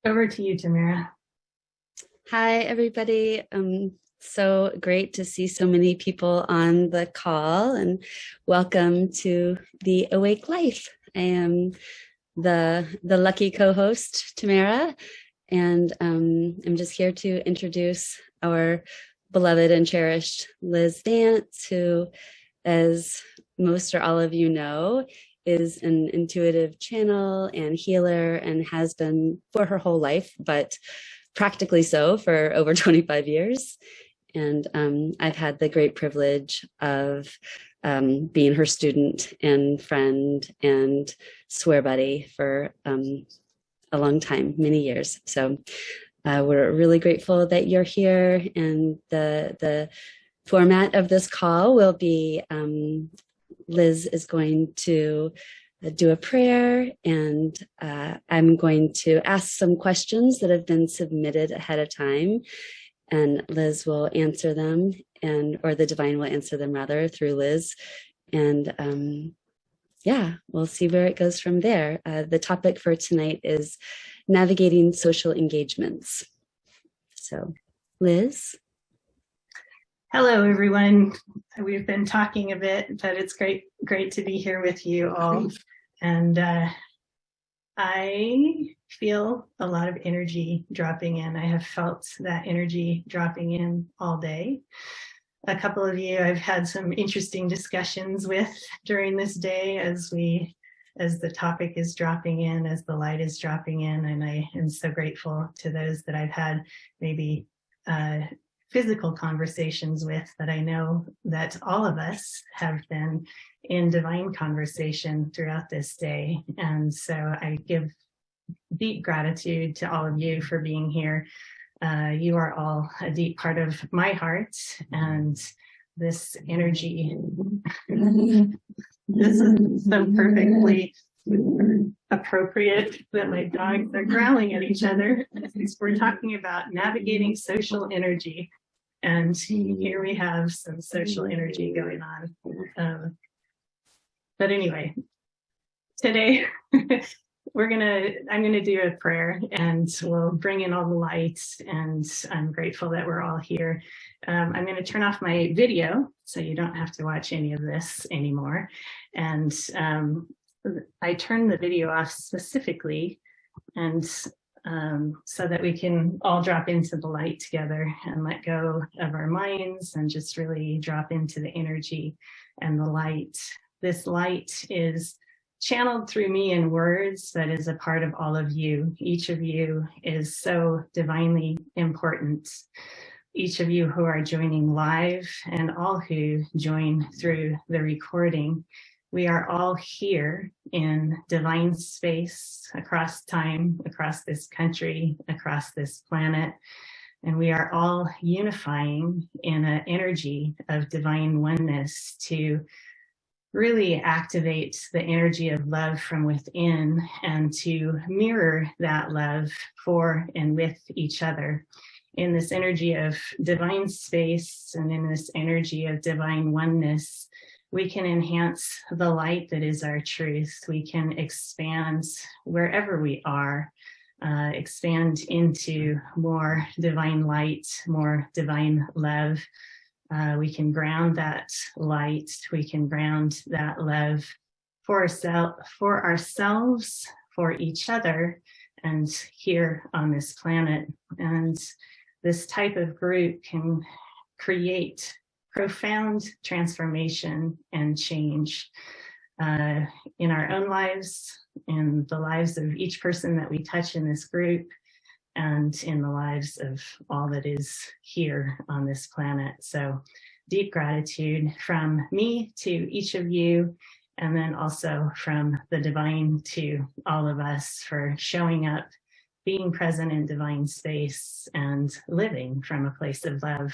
Over to you, Tamara. Hi, everybody. So great to see so many people on the call, and welcome to the Awake Life. I am the lucky co-host, Tamara, and I'm just here to introduce our beloved and cherished Liz Vance, who, as most or all of you know, is an intuitive channel and healer and has been for her whole life, but practically so for over 25 years. And I've had the great privilege of being her student and friend and swear buddy for a long time, many years. So we're really grateful that you're here. And the format of this call will be Liz is going to do a prayer, and I'm going to ask some questions that have been submitted ahead of time, and Liz will answer them, or the divine will answer them rather through Liz. And yeah, we'll see where it goes from there. The topic for tonight is navigating social engagements. So, Liz. Hello, everyone. We've been talking a bit, but it's great to be here with you all. And I feel a lot of energy dropping in. I have felt that energy dropping in all day. A couple of you I've had some interesting discussions with during this day as the topic is dropping in, as the light is dropping in, and I am so grateful to those that I've had maybe physical conversations with, that I know that all of us have been in divine conversation throughout this day. And so I give deep gratitude to all of you for being here. You are all a deep part of my heart, and this energy, this is so perfectly appropriate that my dogs are growling at each other. We're talking about navigating social energy, and here we have some social energy going on. But anyway, today I'm gonna do a prayer, and we'll bring in all the lights, and I'm grateful that we're all here. I'm gonna turn off my video so you don't have to watch any of this anymore. And I turned the video off specifically, and so that we can all drop into the light together and let go of our minds and just really drop into the energy and the light. This light is channeled through me in words that is a part of all of you. Each of you is so divinely important. Each of you who are joining live and all who join through the recording, we are all here in divine space across time, across this country, across this planet. And we are all unifying in an energy of divine oneness to really activate the energy of love from within, and to mirror that love for and with each other. In this energy of divine space and in this energy of divine oneness, we can enhance the light that is our truth. We can expand wherever we are, expand into more divine light, more divine love. We can ground that light, we can ground that love for ourselves, for each other, and here on this planet. And this type of group can create profound transformation and change in our own lives, in the lives of each person that we touch in this group, and in the lives of all that is here on this planet. So deep gratitude from me to each of you, and then also from the divine to all of us for showing up, being present in divine space, and living from a place of love.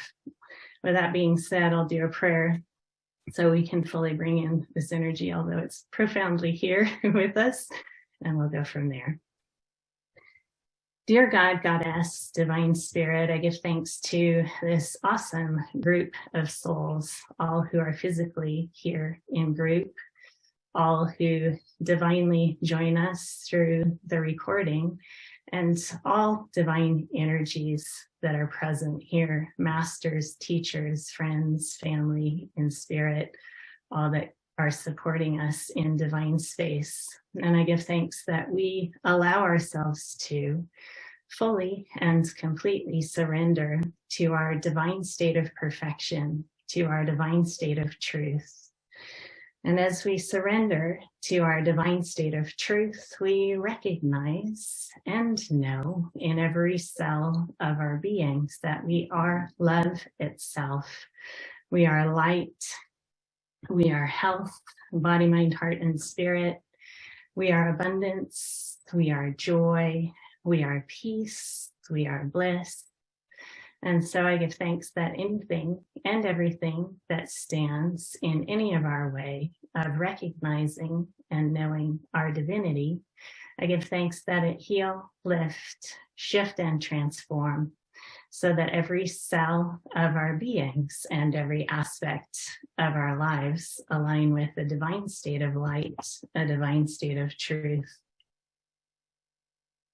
With that being said, I'll do a prayer so we can fully bring in this energy, although it's profoundly here with us, and we'll go from there. Dear God, Goddess, Divine Spirit, I give thanks to this awesome group of souls, all who are physically here in group, all who divinely join us through the recording, and all divine energies that are present here, masters, teachers, friends, family, and spirit, all that are supporting us in divine space. And I give thanks that we allow ourselves to fully and completely surrender to our divine state of perfection, to our divine state of truth. And as we surrender to our divine state of truth, we recognize and know in every cell of our beings that we are love itself. We are light. We are health, body, mind, heart, and spirit. We are abundance. We are joy. We are peace. We are bliss. And so I give thanks that anything and everything that stands in any of our way of recognizing and knowing our divinity, I give thanks that it heal, lift, shift, and transform, so that every cell of our beings and every aspect of our lives align with a divine state of light, a divine state of truth.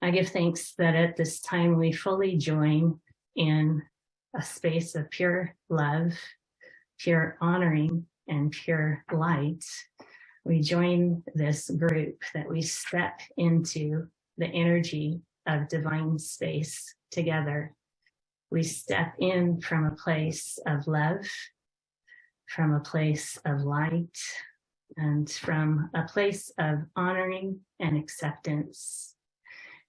I give thanks that at this time we fully join in a space of pure love, pure honoring, and pure light. We join this group that we step into the energy of divine space together. We step in from a place of love, from a place of light, and from a place of honoring and acceptance.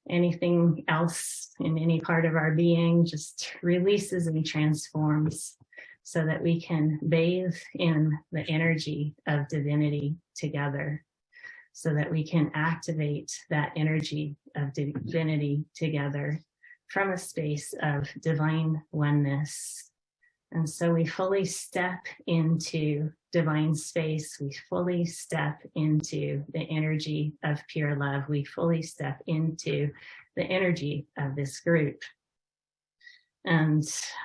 Anything else in any part of our being just releases and transforms so that we can bathe in the energy of divinity together, so that we can activate that energy of divinity together from a space of divine oneness. And so we fully step into divine space. We fully step into the energy of pure love. We fully step into the energy of this group and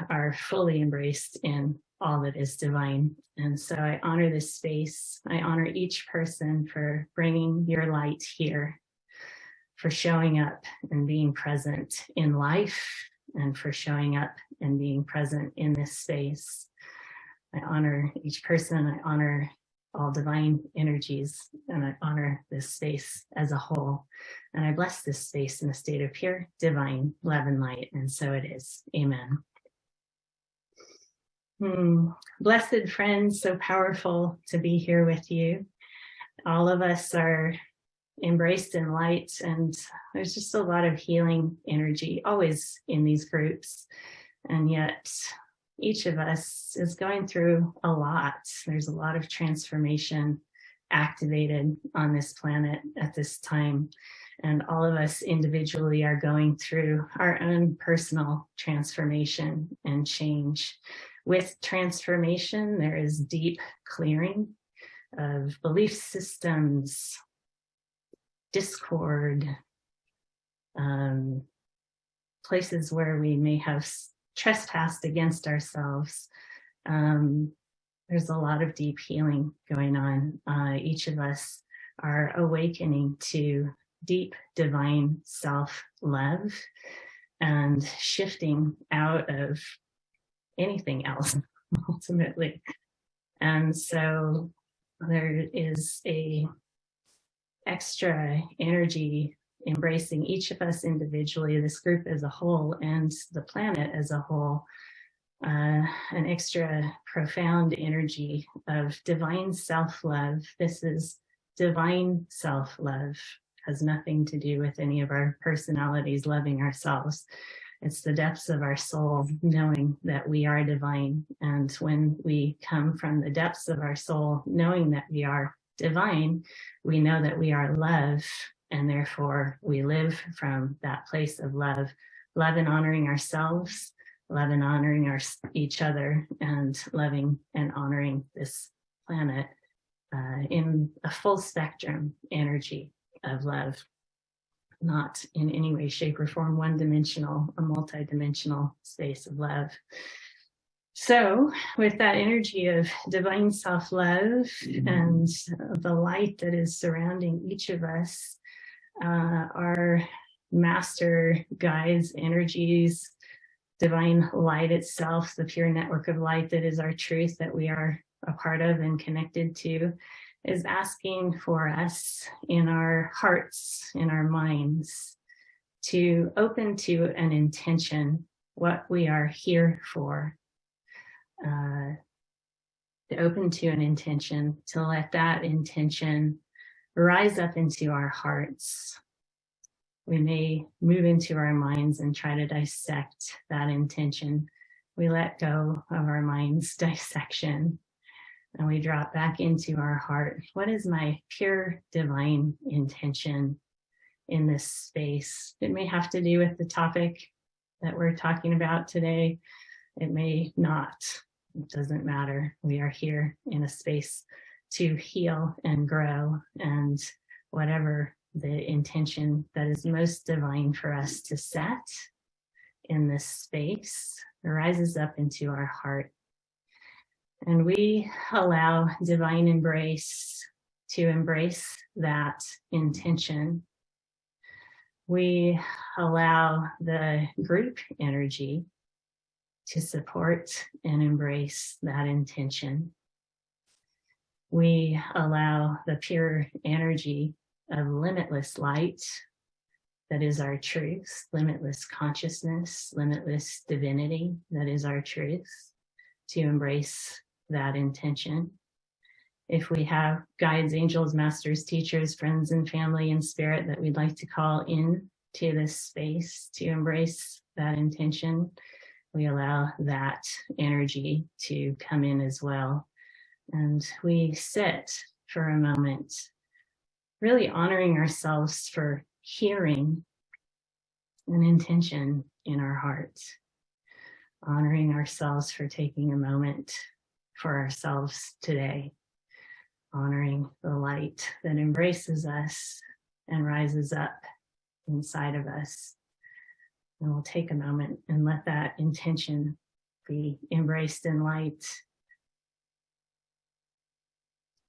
are fully embraced in all that is divine. And so I honor this space. I honor each person for bringing your light here, for showing up and being present in life, and for showing up and being present in this space. I honor each person. I honor all divine energies, and I honor this space as a whole. And I bless this space in a state of pure divine love and light. And so it is. Amen. Blessed friends, so powerful to be here with you. All of us are embraced in light, and there's just a lot of healing energy always in these groups. And yet each of us is going through a lot. There's a lot of transformation activated on this planet at this time. And all of us individually are going through our own personal transformation and change. With transformation, there is deep clearing of belief systems, discord, places where we may have trespassed against ourselves. There's a lot of deep healing going on. Each of us are awakening to deep divine self-love and shifting out of anything else, ultimately. And so there is a extra energy embracing each of us individually, this group as a whole, and the planet as a whole, an extra profound energy of divine self-love. This is divine self-love, has nothing to do with any of our personalities loving ourselves. It's the depths of our soul knowing that we are divine. And when we come from the depths of our soul knowing that we are divine, we know that we are love, and therefore we live from that place of love, love and honoring ourselves, love and honoring each other, and loving and honoring this planet in a full spectrum energy of love, not in any way, shape, or form one-dimensional, a multi-dimensional space of love. So with that energy of divine self-love and the light that is surrounding each of us, our master guides, energies, divine light itself, the pure network of light that is our truth, that we are a part of and connected to, is asking for us in our hearts, in our minds, to open to an intention, what we are here for, to open to an intention, to let that intention rise up into our hearts. We may move into our minds and try to dissect that intention. We let go of our mind's dissection and we drop back into our heart. What is my pure divine intention in this space? It may have to do with the topic that we're talking about today. It may not. It doesn't matter. We are here in a space to heal and grow, and whatever the intention that is most divine for us to set in this space rises up into our heart. And we allow divine embrace to embrace that intention. We allow the group energy to support and embrace that intention. We allow the pure energy of limitless light that is our truth, limitless consciousness, limitless divinity that is our truth, to embrace that intention. If we have guides, angels, masters, teachers, friends, and family in spirit that we'd like to call in to this space to embrace that intention, we allow that energy to come in as well. And we sit for a moment, really honoring ourselves for hearing an intention in our hearts, honoring ourselves for taking a moment for ourselves today, honoring the light that embraces us and rises up inside of us. And we'll take a moment and let that intention be embraced in light.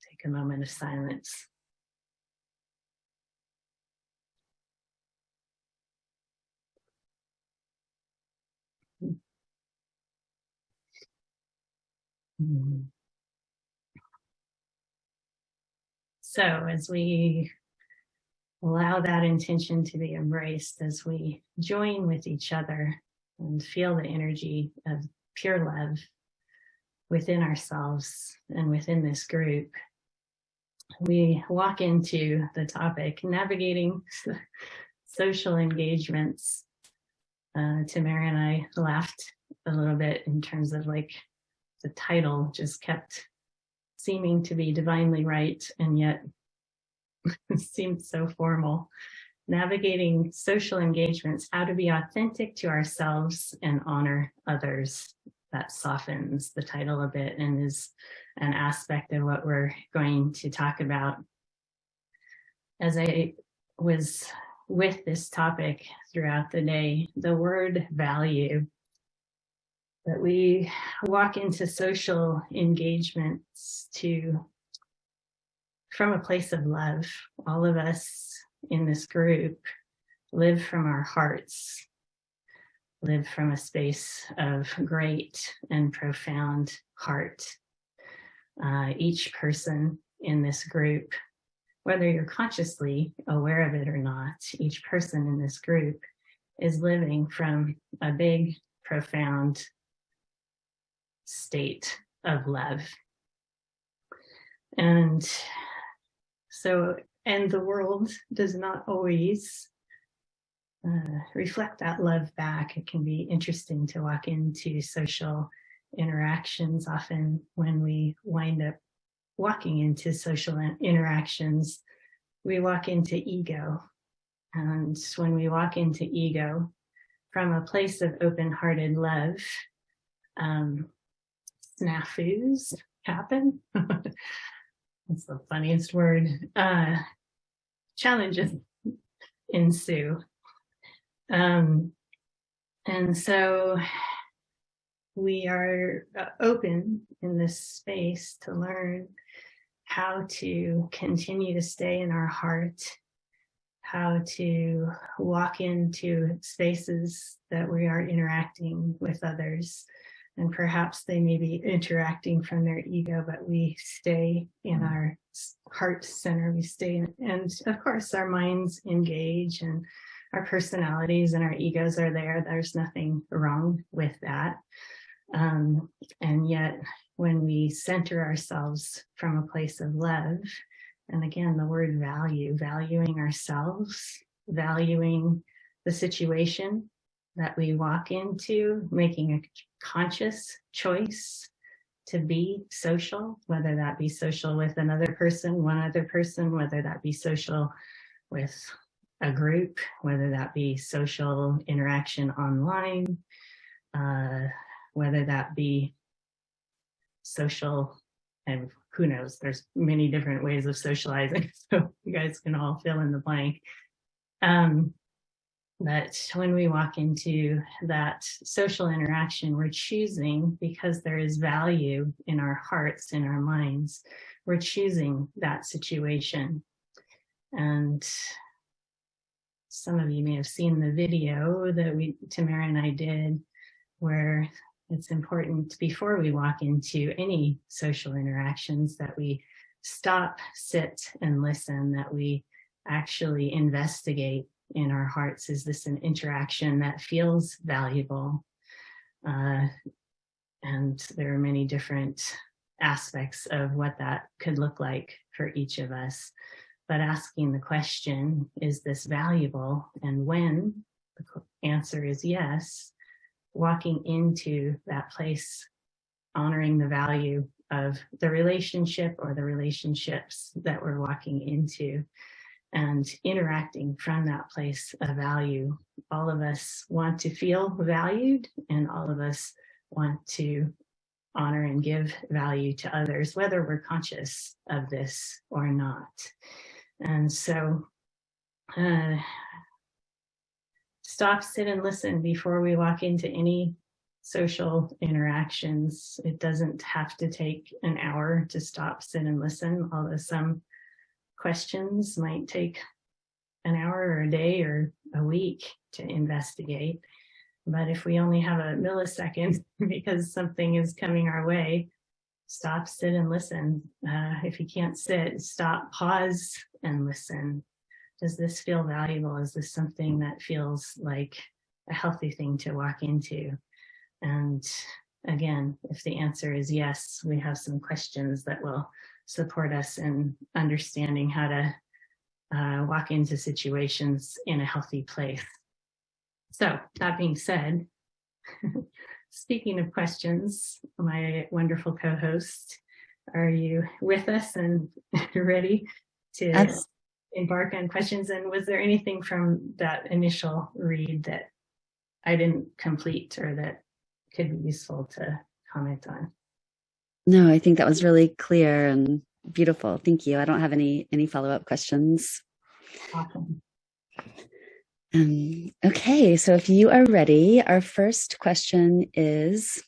Take a moment of silence. So as we allow that intention to be embraced, as we join with each other and feel the energy of pure love within ourselves and within this group, we walk into the topic, navigating social engagements. Tamara and I laughed a little bit in terms of like the title just kept seeming to be divinely right and yet seemed so formal. Navigating social engagements, how to be authentic to ourselves and honor others. That softens the title a bit and is an aspect of what we're going to talk about. As I was with this topic throughout the day, the word value, that we walk into social engagements from a place of love. All of us in this group live from our hearts, live from a space of great and profound heart. Each person in this group, whether you're consciously aware of it or not, each person in this group is living from a big, profound state of love. And the world does not always reflect that love back. It can be interesting to walk into social interactions. Often when we wind up walking into social interactions, we walk into ego. And when we walk into ego from a place of open-hearted love, snafus happen. That's the funniest word. Challenges ensue. And so we are open in this space to learn how to continue to stay in our heart, how to walk into spaces that we are interacting with others. And perhaps they may be interacting from their ego, but we stay in our heart center. We stay, and of course, our minds engage and our personalities and our egos are there. There's nothing wrong with that. And yet, when we center ourselves from a place of love, and again, the word value, valuing ourselves, valuing the situation that we walk into, making a conscious choice to be social, whether that be social with another person, one other person, whether that be social with a group, whether that be social interaction online, whether that be social, and who knows, there's many different ways of socializing, so you guys can all fill in the blank. But when we walk into that social interaction, we're choosing, because there is value in our hearts, in our minds, we're choosing that situation. And some of you may have seen the video that Tamara and I did, where it's important before we walk into any social interactions that we stop, sit, and listen, that we actually investigate in our hearts. Is this an interaction that feels valuable? And there are many different aspects of what that could look like for each of us. But asking the question, is this valuable? And when the answer is yes, walking into that place, honoring the value of the relationship or the relationships that we're walking into, and interacting from that place of value. All of us want to feel valued, and all of us want to honor and give value to others, whether we're conscious of this or not. And so stop, sit, and listen before we walk into any social interactions. It doesn't have to take an hour to stop, sit, and listen, although some questions might take an hour or a day or a week to investigate. But if we only have a millisecond because something is coming our way, stop, sit, and listen. If you can't sit, stop, pause, and listen. Does this feel valuable? Is this something that feels like a healthy thing to walk into? And again, if the answer is yes, we have some questions that will support us in understanding how to walk into situations in a healthy place. So that being said, speaking of questions, my wonderful co-host, are you with us and ready to embark on questions? And was there anything from that initial read that I didn't complete or that could be useful to comment on? No, I think that was really clear and beautiful. Thank you. I don't have any follow-up questions. Awesome. Okay, so if you are ready, our first question is,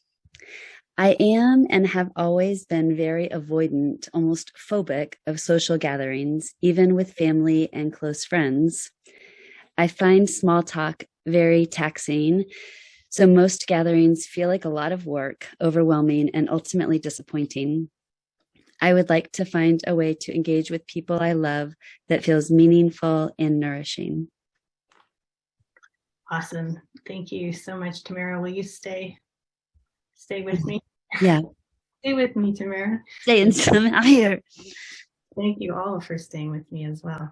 I am and have always been very avoidant, almost phobic of social gatherings, even with family and close friends. I find small talk very taxing, so most gatherings feel like a lot of work, overwhelming, and ultimately disappointing. I would like to find a way to engage with people I love that feels meaningful and nourishing. Awesome. Thank you so much, Tamara. Will you stay with me? Yeah. Stay with me, Tamara. Stay in some higher. Thank you all for staying with me as well.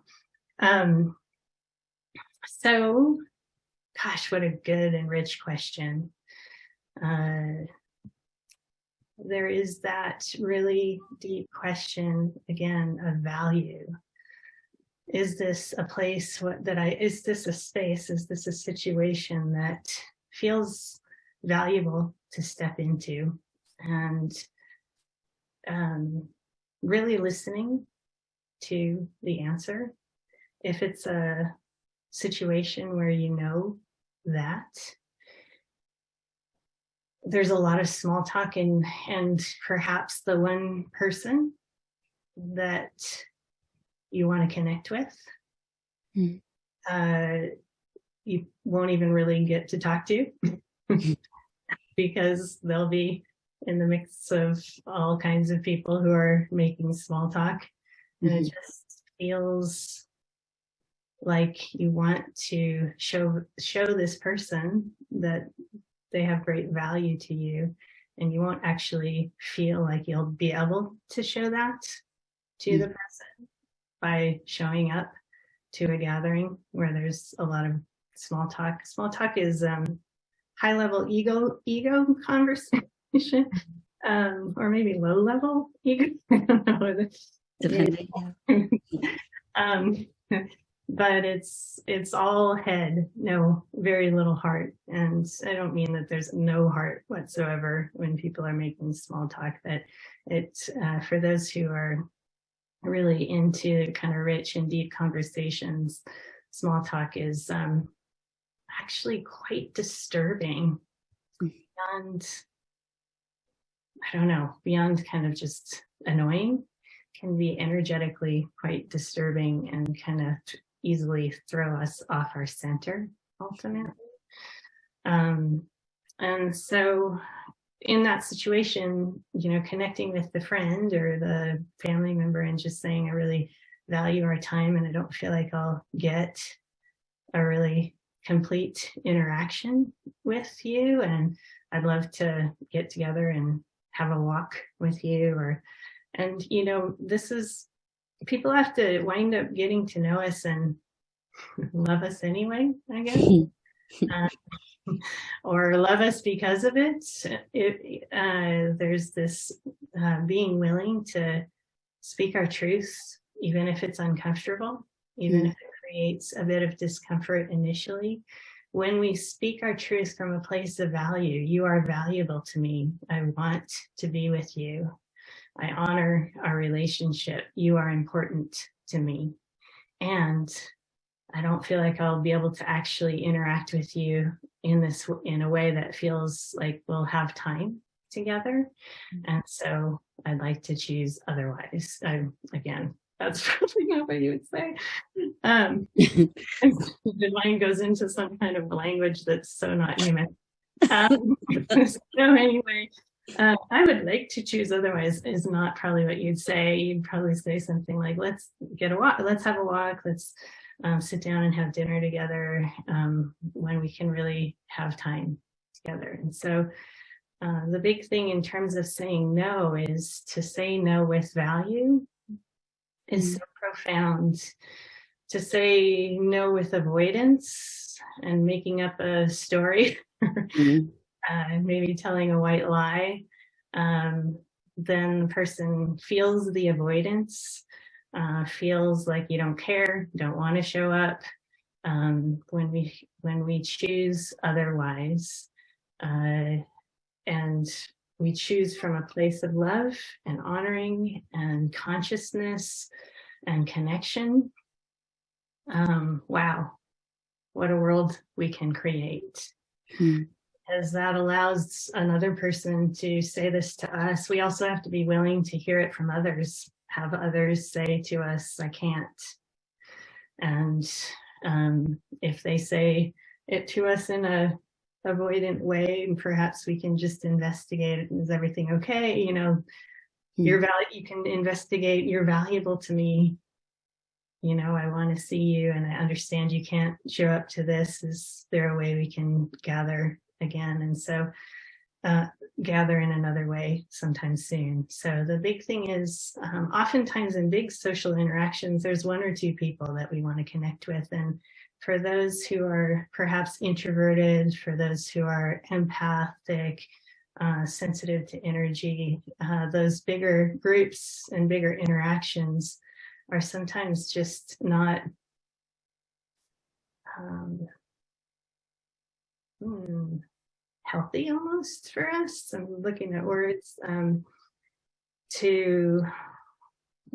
So, gosh, what a good and rich question. There is that really deep question, again, of value. Is this a place is this a space, is this a situation that feels valuable to step into? And really listening to the answer. If it's a situation where you know that there's a lot of small talk and perhaps the one person that you want to connect with you won't even really get to talk to because they'll be in the mix of all kinds of people who are making small talk. And it just feels like you want to show this person that they have great value to you, and you won't actually feel like you'll be able to show that to the person by showing up to a gathering where there's a lot of small talk. Small talk is high level ego conversation, or maybe low level ego. I don't know. Depending. But it's all head, no, very little heart. And I don't mean that there's no heart whatsoever when people are making small talk. That it's for those who are really into kind of rich and deep conversations, small talk is actually quite disturbing. Beyond, I don't know, beyond kind of just annoying, can be energetically quite disturbing and kind of easily throw us off our center ultimately. And so in that situation, connecting with the friend or the family member and just saying, I really value our time and I don't feel like I'll get a really complete interaction with you, and I'd love to get together and have a walk with you. And this is, people have to wind up getting to know us and love us anyway, I guess. Or love us because of it. There's this being willing to speak our truth, even if it's uncomfortable, even if it creates a bit of discomfort initially. When we speak our truth from a place of value, you are valuable to me. I want to be with you. I honor our relationship. You are important to me. And I don't feel like I'll be able to actually interact with you in a way that feels like we'll have time together. And so I'd like to choose otherwise. Again, that's probably not what you would say. The mind goes into some kind of language that's so not human. So anyway, I would like to choose otherwise is not probably what you'd say. You'd probably say something like, let's get a walk, let's have a walk, let's sit down and have dinner together when we can really have time together. And so the big thing in terms of saying no is to say no with value is so profound. To say no with avoidance and making up a story, maybe telling a white lie, then the person feels the avoidance, feels like you don't care, don't want to show up. When we choose otherwise, and we choose from a place of love and honoring and consciousness and connection, wow, what a world we can create. As that allows another person to say this to us, we also have to be willing to hear it from others, have others say to us, I can't. And if they say it to us in a avoidant way, perhaps we can just investigate, is everything okay? You can investigate, you're valuable to me. I want to see you and I understand you can't show up to this. Is there a way we can gather again? And so gather in another way sometime soon. So the big thing is oftentimes in big social interactions, there's one or two people that we want to connect with. And for those who are perhaps introverted, for those who are empathic, sensitive to energy, those bigger groups and bigger interactions are sometimes just not healthy almost for us. I'm looking at words to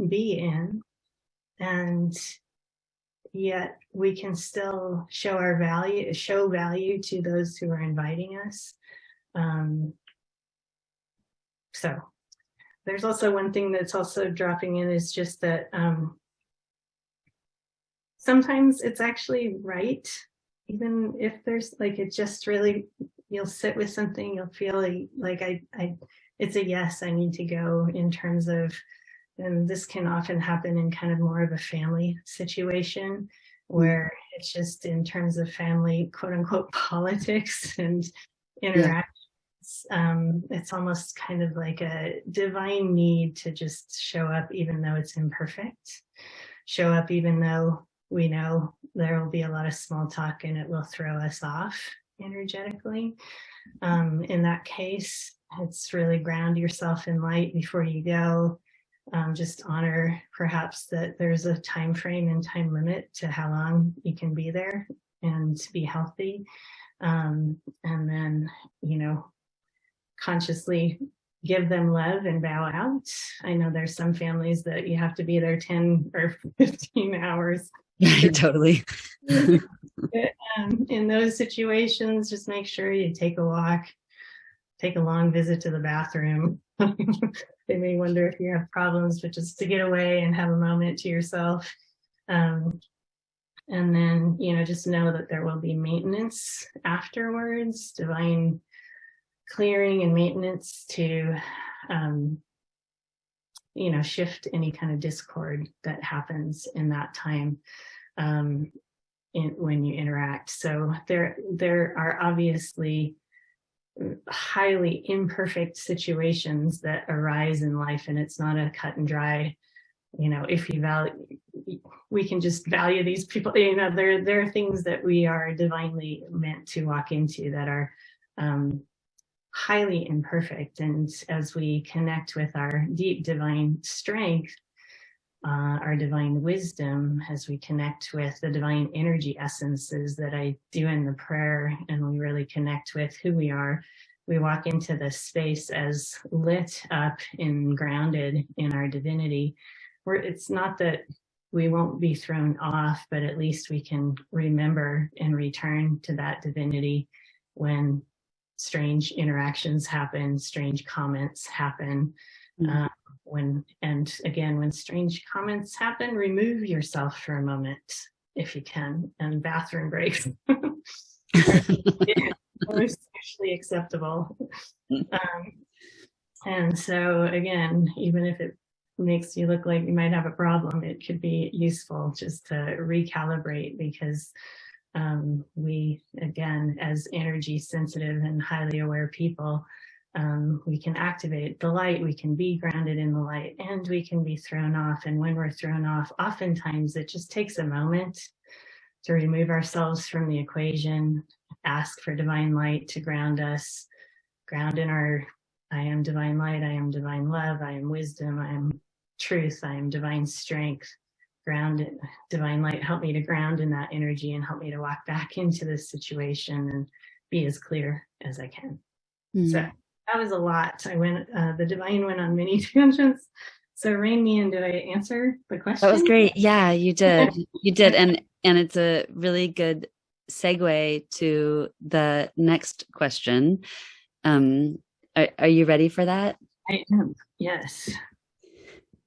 be in, and yet we can still show value to those who are inviting us. So there's also one thing that's also dropping in is just that sometimes it's actually right. Even if there's like, it just really, you'll sit with something, you'll feel like it's a yes, I need to go in terms of, and this can often happen in kind of more of a family situation where it's just in terms of family, quote unquote, politics and Yeah. interaction. It's almost kind of like a divine need to just show up, even though it's imperfect. Show up, even though we know there will be a lot of small talk and it will throw us off energetically. In that case, it's really ground yourself in light before you go. Just honor perhaps that there's a time frame and time limit to how long you can be there and be healthy. And then, consciously give them love and bow out. I know there's some families that you have to be there 10 or 15 hours. Totally. In those situations, just make sure you take a walk, take a long visit to the bathroom. They may wonder if you have problems, but just to get away and have a moment to yourself. And then, just know that there will be maintenance afterwards, divine clearing and maintenance to, shift any kind of discord that happens in that time when you interact. So there are obviously highly imperfect situations that arise in life, and it's not a cut and dry, if you value, we can just value these people. There are things that we are divinely meant to walk into that are highly imperfect. And as we connect with our deep divine strength, our divine wisdom, as we connect with the divine energy essences that I do in the prayer, and we really connect with who we are, we walk into this space as lit up and grounded in our divinity, where it's not that we won't be thrown off, but at least we can remember and return to that divinity when strange interactions happen, strange comments happen. When strange comments happen, remove yourself for a moment if you can, and bathroom breaks are socially acceptable. And so again, even if it makes you look like you might have a problem, it could be useful just to recalibrate, because we, again, as energy sensitive and highly aware people, we can activate the light, we can be grounded in the light, and we can be thrown off. And when we're thrown off, oftentimes it just takes a moment to remove ourselves from the equation, ask for divine light to ground us, ground in our I am divine light, I am divine love, I am wisdom, I am truth, I am divine strength. Ground it, divine light, help me to ground in that energy and help me to walk back into this situation and be as clear as I can. So that was a lot. The divine went on many tangents. So rein me in. Did I answer the question? That was great. Yeah, you did. You did. And it's a really good segue to the next question. Are you ready for that? I am. Yes.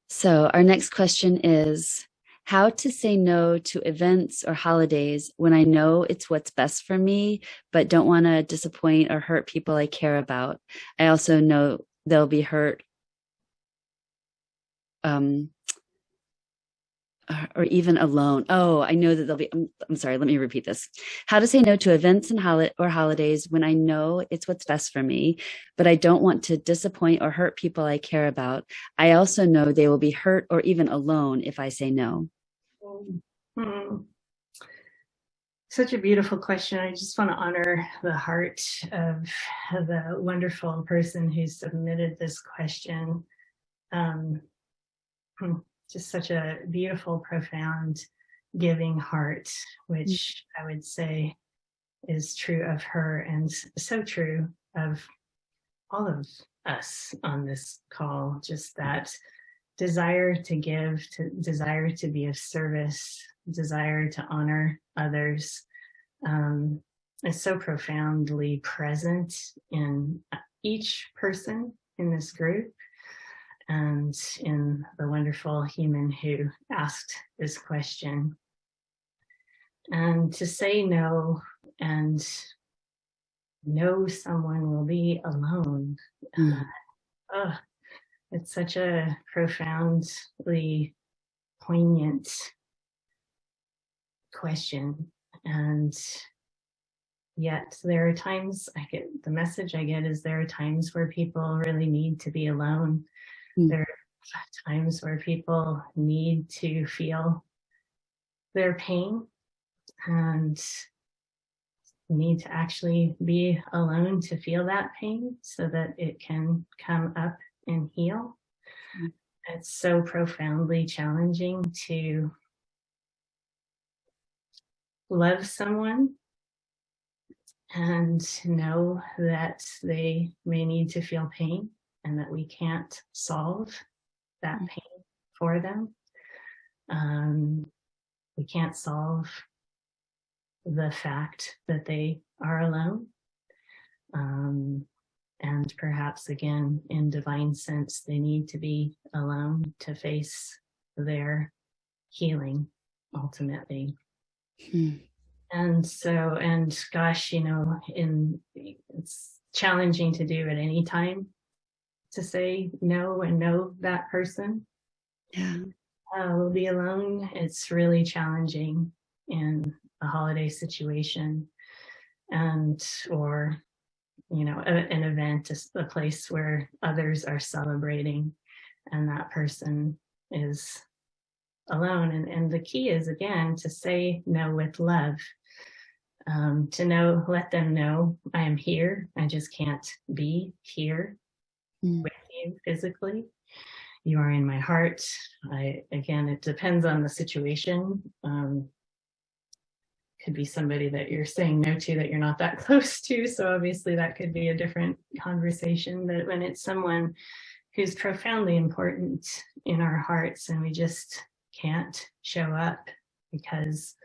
So our next question is, how to say no to events or holidays when I know it's what's best for me, but don't want to disappoint or hurt people I care about. I also know they'll be hurt or even alone. Oh, I know that they'll be, I'm sorry, let me repeat this. How to say no to events and holidays when I know it's what's best for me, but I don't want to disappoint or hurt people I care about. I also know they will be hurt or even alone if I say no. Such a beautiful question. I just want to honor the heart of the wonderful person who submitted this question. Just such a beautiful, profound, giving heart, which I would say is true of her and so true of all of us on this call. Just that desire to give, desire to be of service, desire to honor others is so profoundly present in each person in this group and in the wonderful human who asked this question. And to say no and know someone will be alone. Oh, it's such a profoundly poignant question. And yet there are times the message I get is there are times where people really need to be alone. There are times where people need to feel their pain and need to actually be alone to feel that pain so that it can come up and heal. It's so profoundly challenging to love someone and know that they may need to feel pain and that we can't solve that pain for them. We can't solve the fact that they are alone. And perhaps, again, in divine sense, they need to be alone to face their healing ultimately. And so, and gosh, it's challenging to do at any time to say no and know that person will be alone. It's really challenging in a holiday situation or an event, a place where others are celebrating and that person is alone. And the key is, again, to say no with love, let them know I am here. I just can't be here with you physically. You are in my heart. Again, it depends on the situation. Could be somebody that you're saying no to that you're not that close to. So obviously that could be a different conversation. But when it's someone who's profoundly important in our hearts and we just can't show up because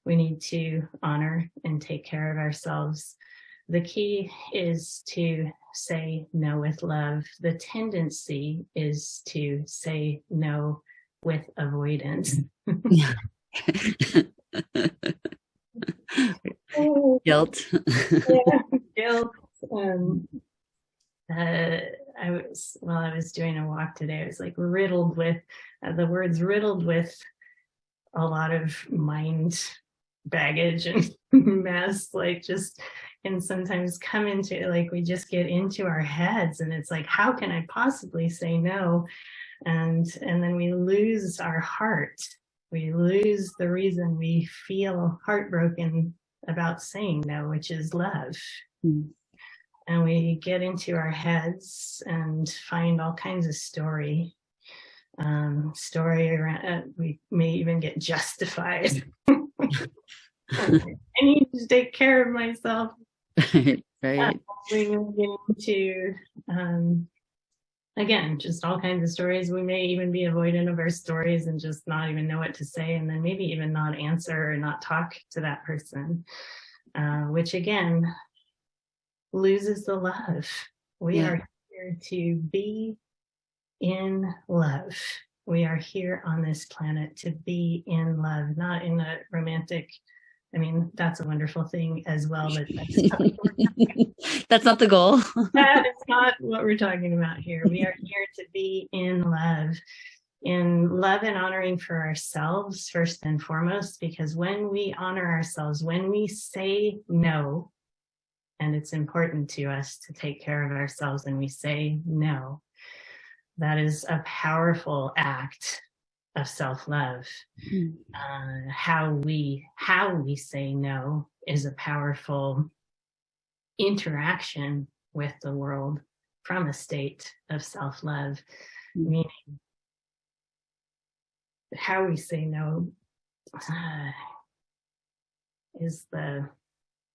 we need to honor and take care of ourselves, the key is to say no with love. The tendency is to say no with avoidance. Guilt. Guilt. I was doing a walk today, I was like riddled with the words riddled with a lot of mind baggage and mess, like just, and sometimes come into, like, we just get into our heads and it's like, how can I possibly say no? And then we lose our heart. We lose the reason we feel heartbroken about saying no, which is love. And we get into our heads and find all kinds of story around. We may even get justified. I need to take care of myself. Right. We will get into again, just all kinds of stories. We may even be avoidant of our stories and just not even know what to say, and then maybe even not answer or not talk to that person, which again loses the love. We are here to be in love. We are here on this planet to be in love, not in a romantic, I mean, that's a wonderful thing as well, but that's not the goal. That is not what we're talking about here. We are here to be in love and honoring for ourselves first and foremost, because when we honor ourselves, when we say no, and it's important to us to take care of ourselves and we say no, that is a powerful act of self-love. How we say no is a powerful interaction with the world from a state of self-love, meaning how we say no is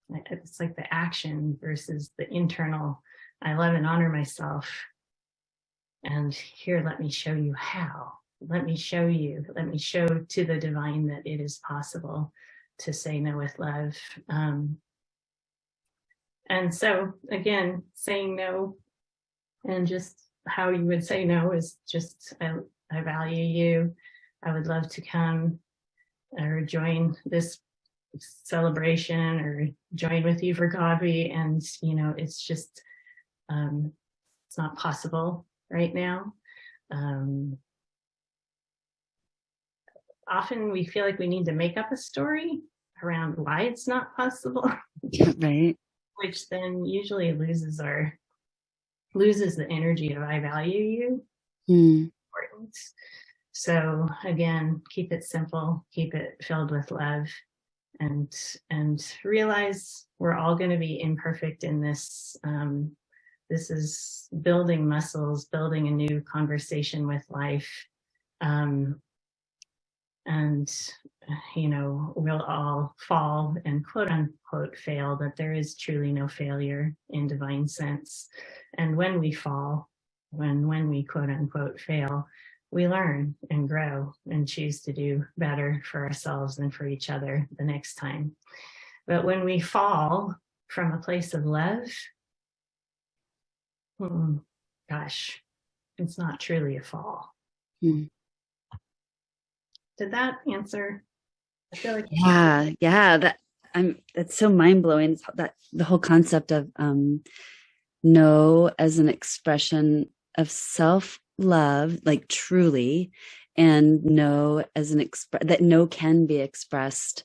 it's like the action versus the internal. I love and honor myself, and here, let me show you how. Let me show to the divine that it is possible to say no with love. And so again, saying no, and just how you would say no is just, I value you. I would love to come or join this celebration or join with you for coffee. And, it's just, it's not possible right now. Often we feel like we need to make up a story around why it's not possible. Right. Which then usually loses the energy of I value you. Important. So again, keep it simple, keep it filled with love, and realize we're all going to be imperfect in this. This is building muscles, building a new conversation with life. And, we'll all fall and quote unquote fail, but there is truly no failure in divine sense. And when we fall, when we quote unquote fail, we learn and grow and choose to do better for ourselves and for each other the next time. But when we fall from a place of love, gosh, it's not truly a fall. Did that answer? I feel like that's so mind-blowing. That the whole concept of no as an expression of self-love, like truly, and no as that no can be expressed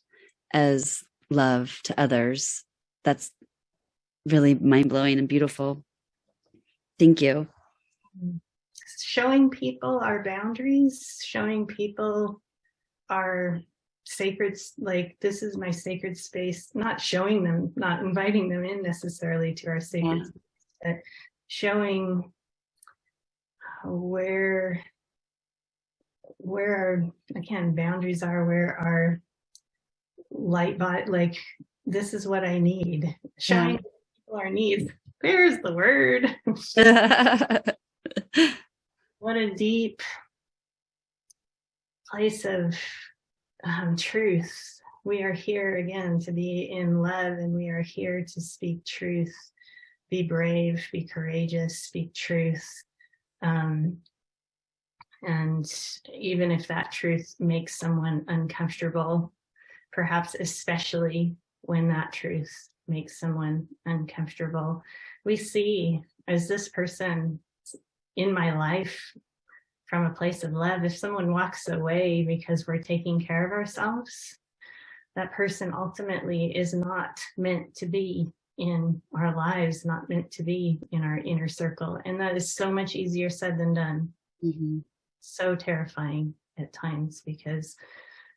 as love to others. That's really mind-blowing and beautiful. Thank you. Showing people our boundaries, showing people our sacred, like, this is my sacred space, not showing them, not inviting them in necessarily to our sacred space, but showing where our, again, boundaries are, where our light body, like, this is what I need. Showing people our needs. There's the word. What a deep place of truth. We are here again to be in love, and we are here to speak truth, be brave, be courageous, speak truth. And even if that truth makes someone uncomfortable, perhaps especially when that truth makes someone uncomfortable, we see, as this person in my life from a place of love, if someone walks away because we're taking care of ourselves, that person ultimately is not meant to be in our lives, not meant to be in our inner circle. And that is so much easier said than done. So terrifying at times, because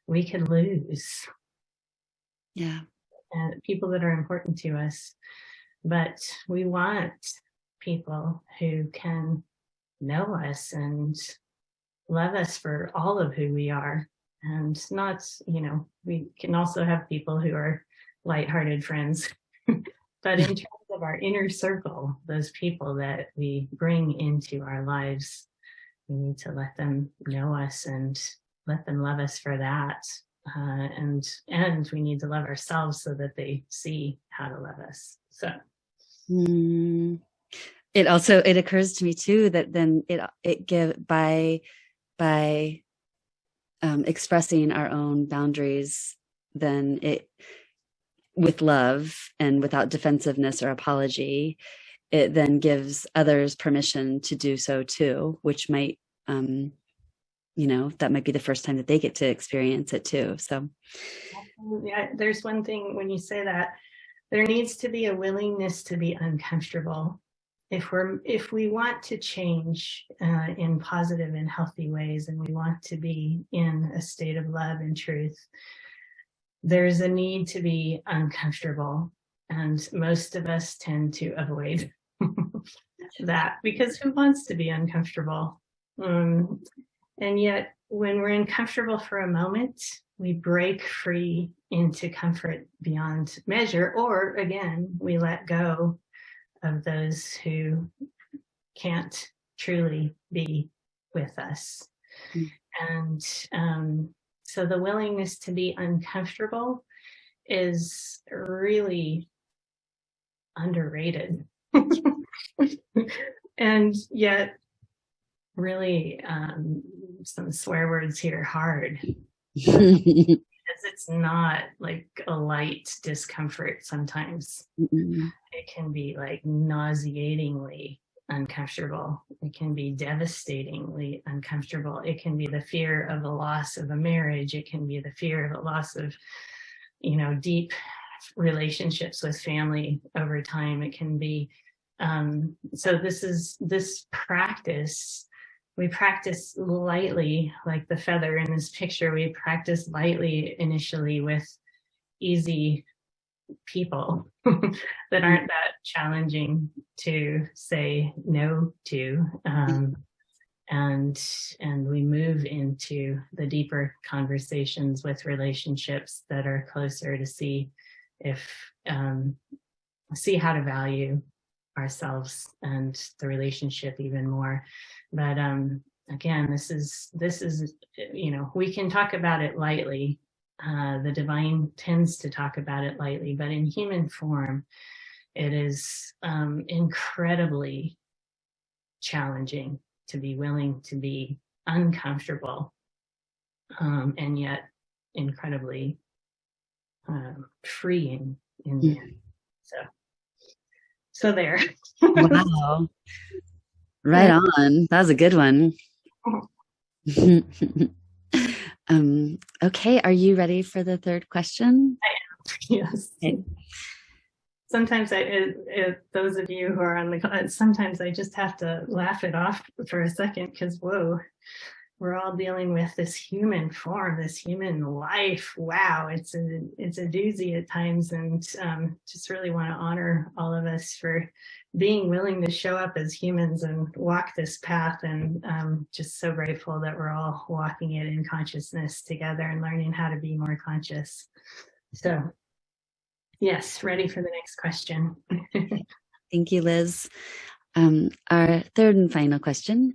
we could lose people that are important to us. But we want people who can know us and love us for all of who we are. And not, we can also have people who are lighthearted friends. But in terms of our inner circle, those people that we bring into our lives, we need to let them know us and let them love us for that. And we need to love ourselves so that they see how to love us. So it occurs to me too that then it give by expressing our own boundaries, then it, with love and without defensiveness or apology, it then gives others permission to do so too, which might, that might be the first time that they get to experience it too. So yeah, there's one thing when you say that, there needs to be a willingness to be uncomfortable. If we want to change in positive and healthy ways, and we want to be in a state of love and truth, there's a need to be uncomfortable. And most of us tend to avoid that, because who wants to be uncomfortable? And yet, when we're uncomfortable for a moment, we break free into comfort beyond measure, or again, we let go of those who can't truly be with us. And so the willingness to be uncomfortable is really underrated. And yet, really, some swear words here hard. Because it's not like a light discomfort sometimes. It can be like nauseatingly uncomfortable. It can be devastatingly uncomfortable. It can be the fear of the loss of a marriage. It can be the fear of the loss of, deep relationships with family over time. It can be, so this practice, we practice lightly, like the feather in this picture. We practice lightly initially with easy people that aren't that challenging to say no to, and we move into the deeper conversations with relationships that are closer to see how to value ourselves and the relationship even more. But again, this is we can talk about it lightly. The divine tends to talk about it lightly, but in human form, it is incredibly challenging to be willing to be uncomfortable, and yet incredibly freeing in the end. So there. Wow. Right on. That was a good one. Okay, are you ready for the third question? I am. Yes. Okay. Sometimes those of you who are on the call, sometimes I just have to laugh it off for a second because, whoa, we're all dealing with this human form, this human life. Wow, it's a doozy at times, and just really want to honor all of us for being willing to show up as humans and walk this path, and just so grateful that we're all walking it in consciousness together and learning how to be more conscious. So yes, ready for the next question. Thank you, Liz. Our third and final question.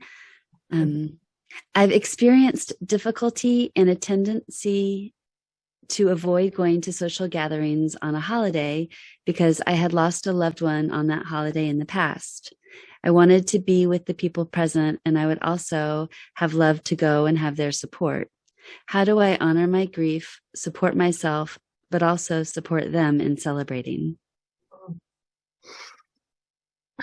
I've experienced difficulty and a tendency to avoid going to social gatherings on a holiday because I had lost a loved one on that holiday in the past. I wanted to be with the people present, and I would also have loved to go and have their support. How do I honor my grief, support myself, but also support them in celebrating?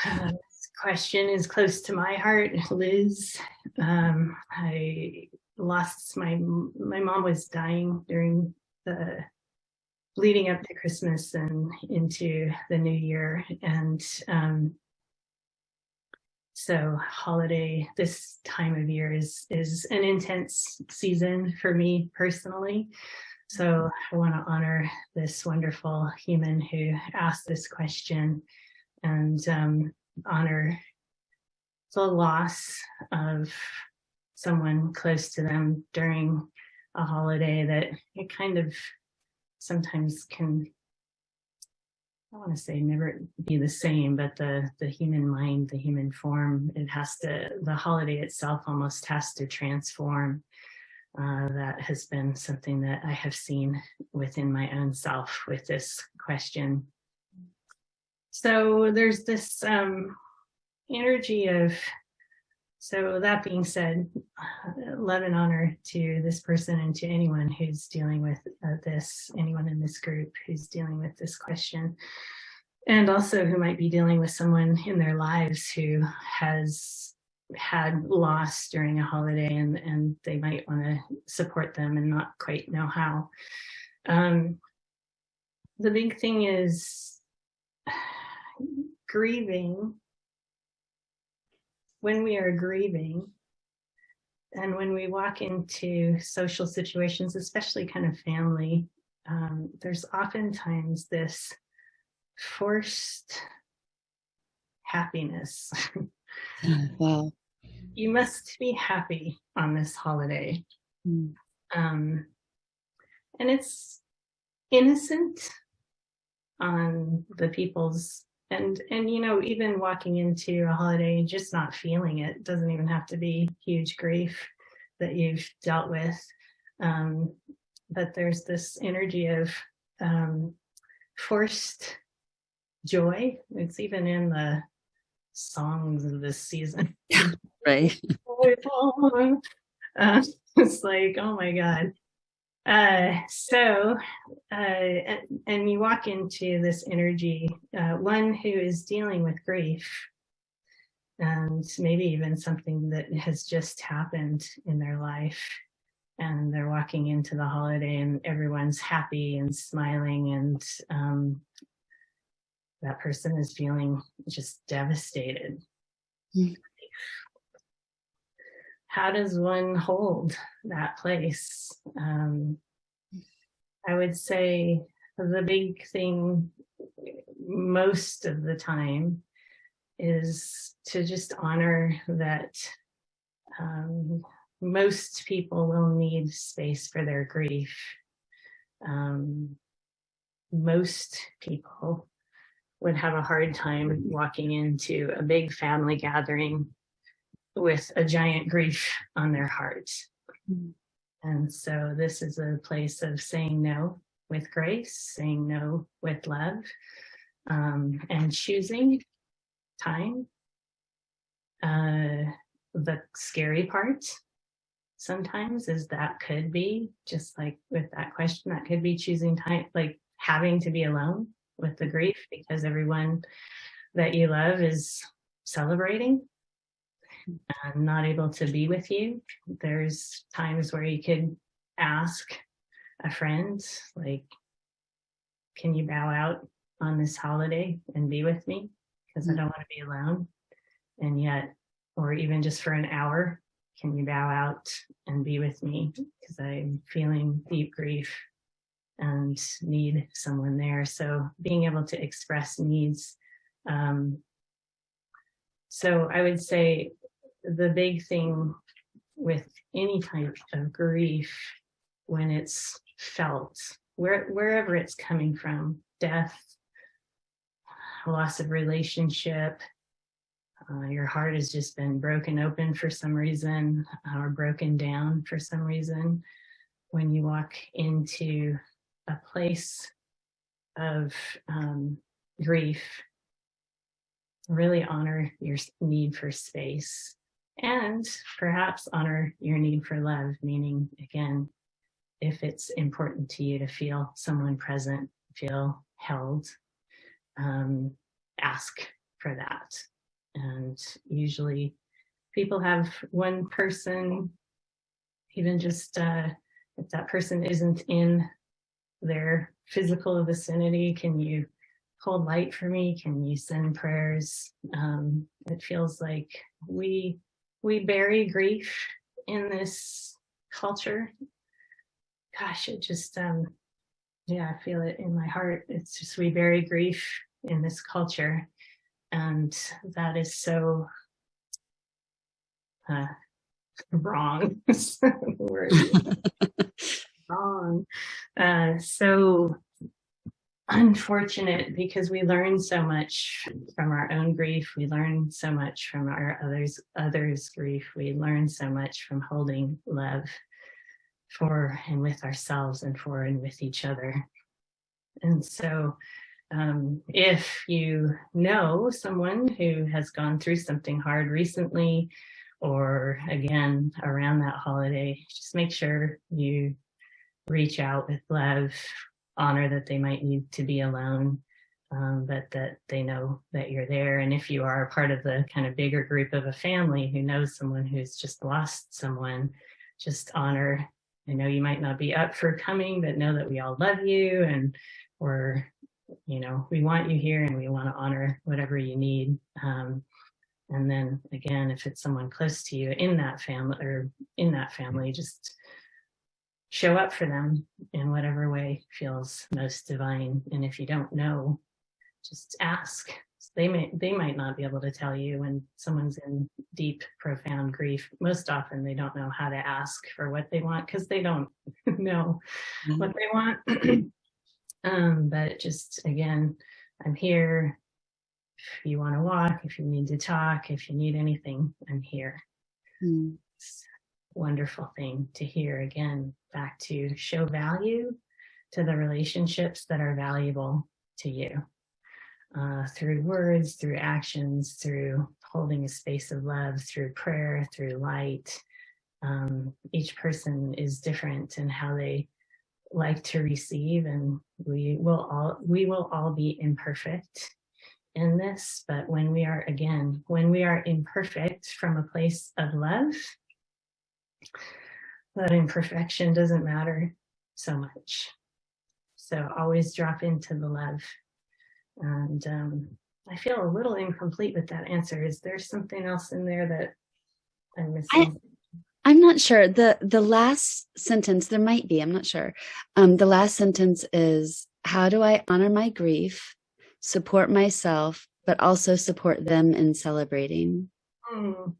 This question is close to my heart, Liz. I lost my mom was dying during the leading up to Christmas and into the new year, and so holiday, this time of year is an intense season for me personally. So I want to honor this wonderful human who asked this question, and honor the loss of someone close to them during a holiday that it kind of sometimes can, I want to say never be the same, but the human mind, the human form, the holiday itself almost has to transform. That has been something that I have seen within my own self with this question. So there's this energy of, so that being said, love and honor to this person and to anyone who's dealing with anyone in this group who's dealing with this question, and also who might be dealing with someone in their lives who has had loss during a holiday, and they might want to support them and not quite know how. The big thing is grieving. When we are grieving and when we walk into social situations, especially kind of family, there's oftentimes this forced happiness. Wow. You must be happy on this holiday. And it's innocent on the people's, and even walking into a holiday and just not feeling it doesn't even have to be huge grief that you've dealt with. But there's this energy of forced joy. It's even in the songs of this season. Right. It's like, oh my God. And you walk into this energy, one who is dealing with grief, and maybe even something that has just happened in their life. And they're walking into the holiday and everyone's happy and smiling, and that person is feeling just devastated. Mm. How does one hold that place? I would say the big thing most of the time is to just honor that most people will need space for their grief. Most people would have a hard time walking into a big family gathering with a giant grief on their heart. Mm-hmm. And so this is a place of saying no with grace, saying no with love, and choosing time. The scary part sometimes is that could be, just like with that question, that could be choosing time, like having to be alone with the grief because everyone that you love is celebrating and not able to be with you. There's times where you could ask a friend, like, can you bow out on this holiday and be with me? Because I don't want to be alone. And yet, or even just for an hour, can you bow out and be with me? Because I'm feeling deep grief and need someone there. So being able to express needs. So I would say the big thing with any type of grief, when it's felt, wherever it's coming from, death, loss of relationship, your heart has just been broken open for some reason, or broken down for some reason. When you walk into a place of grief, really honor your need for space and perhaps honor your need for love, meaning, again, if it's important to you to feel someone present, feel held, ask for that. And usually people have one person, even just if that person isn't in their physical vicinity, can you hold light for me? Can you send prayers? It feels like we bury grief in this culture. Gosh, it just, I feel it in my heart. It's just, we bury grief in this culture. And that is so wrong. Wrong. So unfortunate, because we learn so much from our own grief. We learn so much from our others' grief. We learn so much from holding love for and with ourselves and for and with each other. And so if you know someone who has gone through something hard recently, or again around that holiday, just make sure you reach out with love, honor that they might need to be alone, but that they know that you're there. And if you are a part of the kind of bigger group of a family who knows someone who's just lost someone, just honor. I know you might not be up for coming, but know that we all love you, and we want you here, and we want to honor whatever you need. And then again, if it's someone close to you in that family, just show up for them in whatever way feels most divine. And if you don't know, just ask. They might not be able to tell you when someone's in deep, profound grief. Most often they don't know how to ask for what they want because they don't know what they want. But just, again, I'm here. If you want to walk, if you need to talk, if you need anything, I'm here. It's a wonderful thing to hear. Again, back to show value to the relationships that are valuable to you, through words, through actions, through holding a space of love, through prayer, through light. Each person is different in how they like to receive, and we will all be imperfect in this, but when we are imperfect from a place of love, that imperfection doesn't matter so much. So always drop into the love. And I feel a little incomplete with that answer. Is there something else in there that I'm missing? I'm not sure. The last sentence, there might be, I'm not sure. The last sentence is, how do I honor my grief, support myself, but also support them in celebrating? Oh,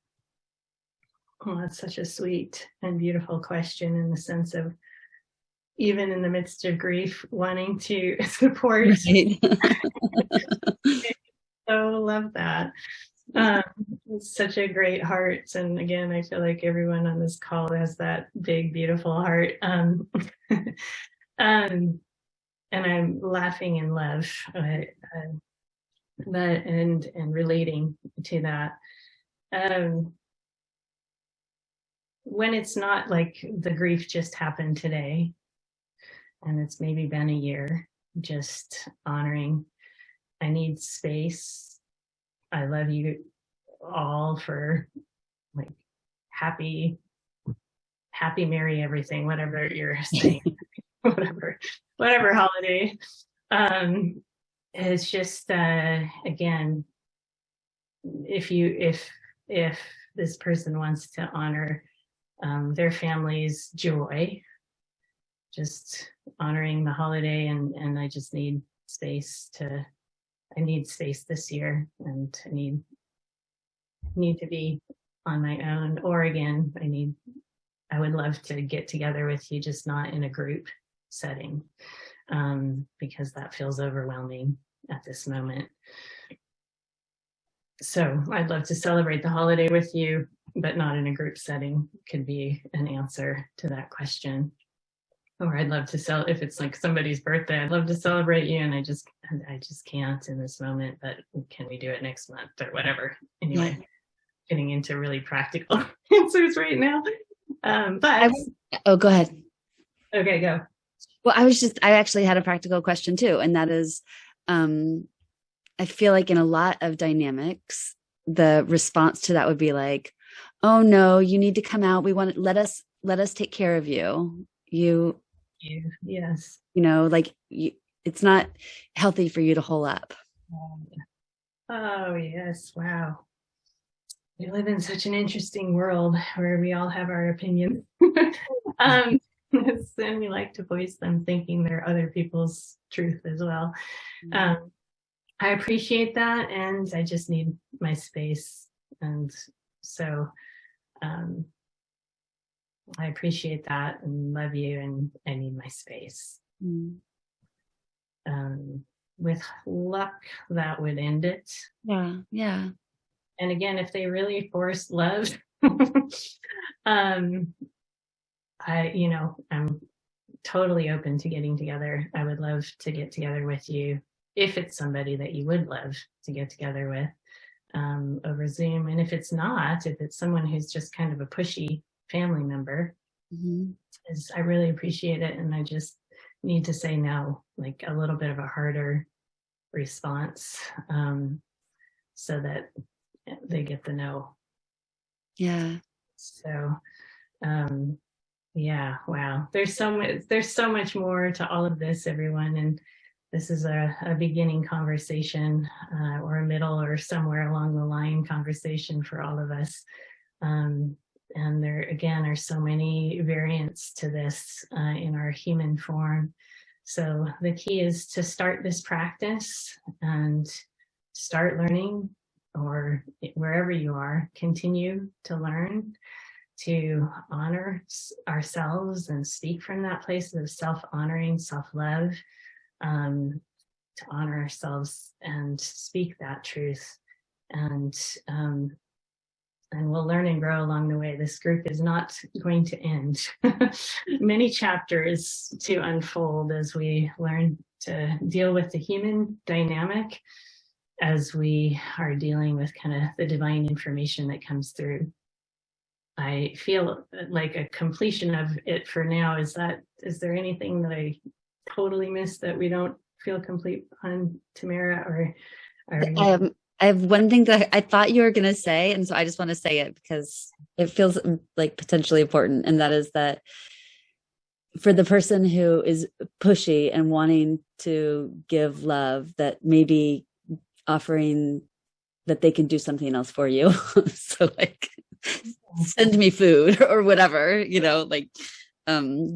that's such a sweet and beautiful question, in the sense of, even in the midst of grief, wanting to support. Right. So love that. It's such a great heart. And again, I feel like everyone on this call has that big, beautiful heart. And I'm laughing in love, but and relating to that. When it's not like the grief just happened today, and it's maybe been a year, just honoring, I need space. I love you all for like happy, merry everything, whatever you're saying, whatever holiday. It's just again, if this person wants to honor their family's joy, just honoring the holiday, and I just need space this year, and I need to be on my own. Or again, I would love to get together with you, just not in a group setting, because that feels overwhelming at this moment. So I'd love to celebrate the holiday with you, but not in a group setting, could be an answer to that question. Or I'd love to if it's like somebody's birthday, I'd love to celebrate you, and I just can't in this moment, but can we do it next month or whatever? Anyway, getting into really practical answers right now. Go ahead. Okay, go. Well, I actually had a practical question too. And that is, I feel like in a lot of dynamics, the response to that would be like, oh no, you need to come out. We want to let us take care of you. Yes. It's not healthy for you to hole up. Oh yes. Wow. We live in such an interesting world where we all have our opinions. And we like to voice them, thinking they're other people's truth as well. I appreciate that, and I just need my space. And so I appreciate that and love you, and I need my space. With luck, that would end it. Yeah. And again, if they really force love, I'm totally open to getting together. I would love to get together with you, if it's somebody that you would love to get together with, over Zoom. And if it's someone who's just kind of a pushy family member, I really appreciate it. And I just need to say no, like a little bit of a harder response, so that they get the no. Yeah. So, yeah, wow. There's so much more to all of this, everyone. And this is a beginning conversation, or a middle, or somewhere along the line conversation for all of us. And there, again, are so many variants to this in our human form. So the key is to start this practice and start learning, or wherever you are, continue to learn to honor ourselves and speak from that place of self-honoring, self-love, to honor ourselves and speak that truth. And we'll learn and grow along the way. This group is not going to end. Many chapters to unfold as we learn to deal with the human dynamic, as we are dealing with kind of the divine information that comes through. I feel like a completion of it for now. Is there anything that I totally missed that we don't feel complete on, Tamara, or are you? I have one thing that I thought you were going to say, and so I just want to say it because it feels like potentially important, and that is that for the person who is pushy and wanting to give love, that maybe offering that they can do something else for you. So like send me food or whatever, like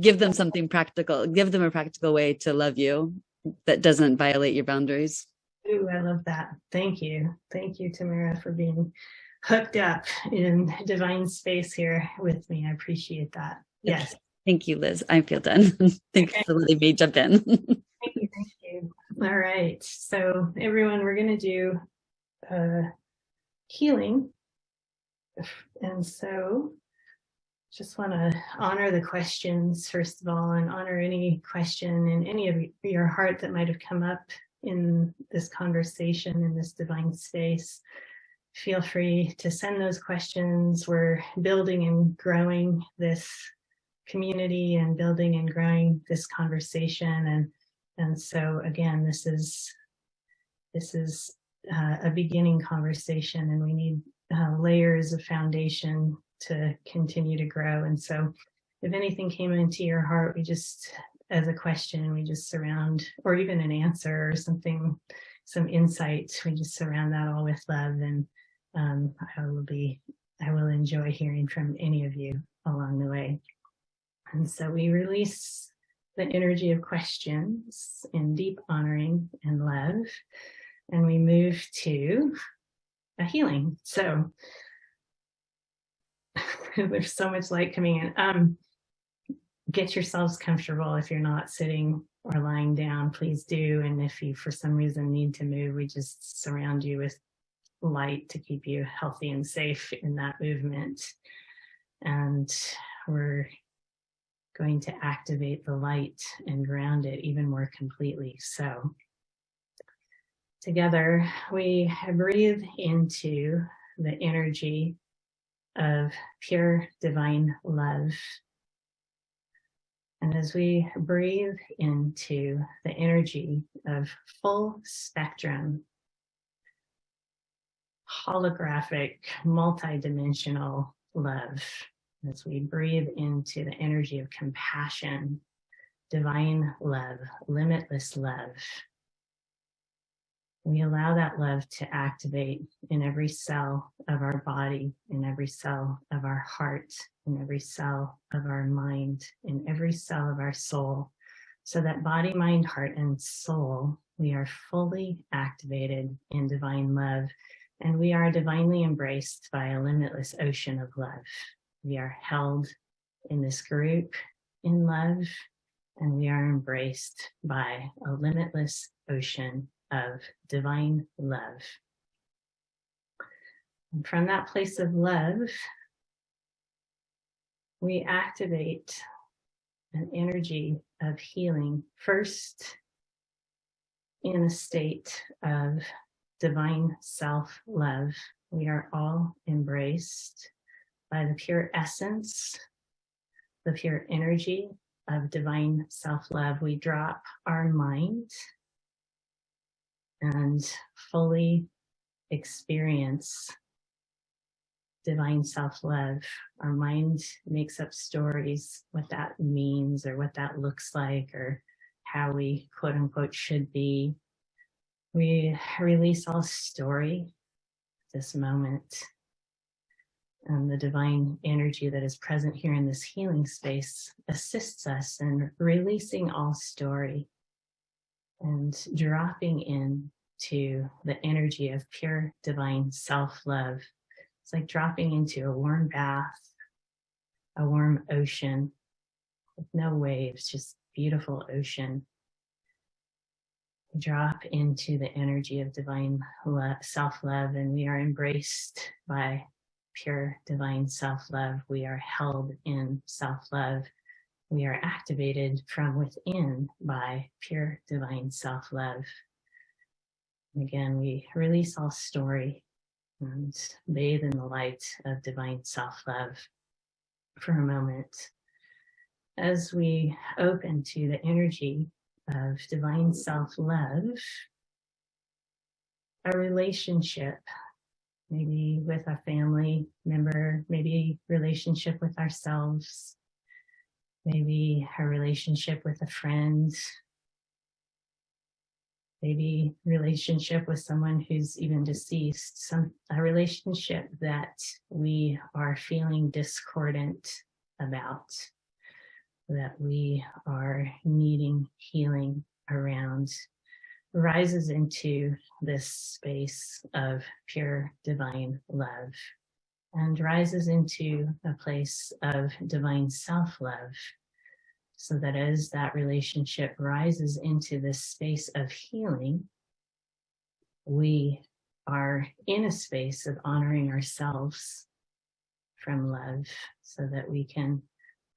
give them something practical, give them a practical way to love you that doesn't violate your boundaries. Ooh, I love that. Thank you. Thank you, Tamara, for being hooked up in divine space here with me. I appreciate that. Yes. Thank you, Liz. I feel done. Thanks for letting me jump in. Thank you. Thank you. All right. So everyone, we're going to do healing. And so just want to honor the questions, first of all, and honor any question in any of your heart that might have come up in this conversation, in this divine space. Feel free to send those questions. We're building and growing this community and building and growing this conversation. And so again, this is a beginning conversation, and we need layers of foundation to continue to grow. And so if anything came into your heart, we just, as a question, we just surround, or even an answer or something, some insight, we just surround that all with love. And I will enjoy hearing from any of you along the way. And so we release the energy of questions in deep honoring and love, and we move to a healing. So there's so much light coming in. Get yourselves comfortable. If you're not sitting or lying down, please do. And if you, for some reason, need to move, we just surround you with light to keep you healthy and safe in that movement. And we're going to activate the light and ground it even more completely. So together, we breathe into the energy of pure divine love. And as we breathe into the energy of full spectrum, holographic, multidimensional love, as we breathe into the energy of compassion, divine love, limitless love, we allow that love to activate in every cell of our body, in every cell of our heart, in every cell of our mind, in every cell of our soul, so that body, mind, heart, and soul, we are fully activated in divine love, and we are divinely embraced by a limitless ocean of love. We are held in this group in love, and we are embraced by a limitless ocean of divine love. And from that place of love, we activate an energy of healing, first in a state of divine self-love. We are all embraced by the pure essence, the pure energy of divine self-love. We drop our mind and fully experience divine self-love. Our mind makes up stories, what that means or what that looks like or how we quote unquote should be. We release all story this moment, and the divine energy that is present here in this healing space assists us in releasing all story and dropping into the energy of pure divine self-love. It's like dropping into a warm bath, a warm ocean with no waves, just beautiful ocean. We drop into the energy of divine self-love, and we are embraced by pure divine self-love. We are held in self-love. We are activated from within by pure divine self-love. And again, we release all story and bathe in the light of divine self-love. for a moment as we open to the energy of divine self-love, a relationship, maybe with a family member, maybe relationship with ourselves, maybe a relationship with a friend, maybe relationship with someone who's even deceased, a relationship that we are feeling discordant about, that we are needing healing around, rises into this space of pure divine love and rises into a place of divine self-love, so that as that relationship rises into this space of healing, we are in a space of honoring ourselves from love, so that we can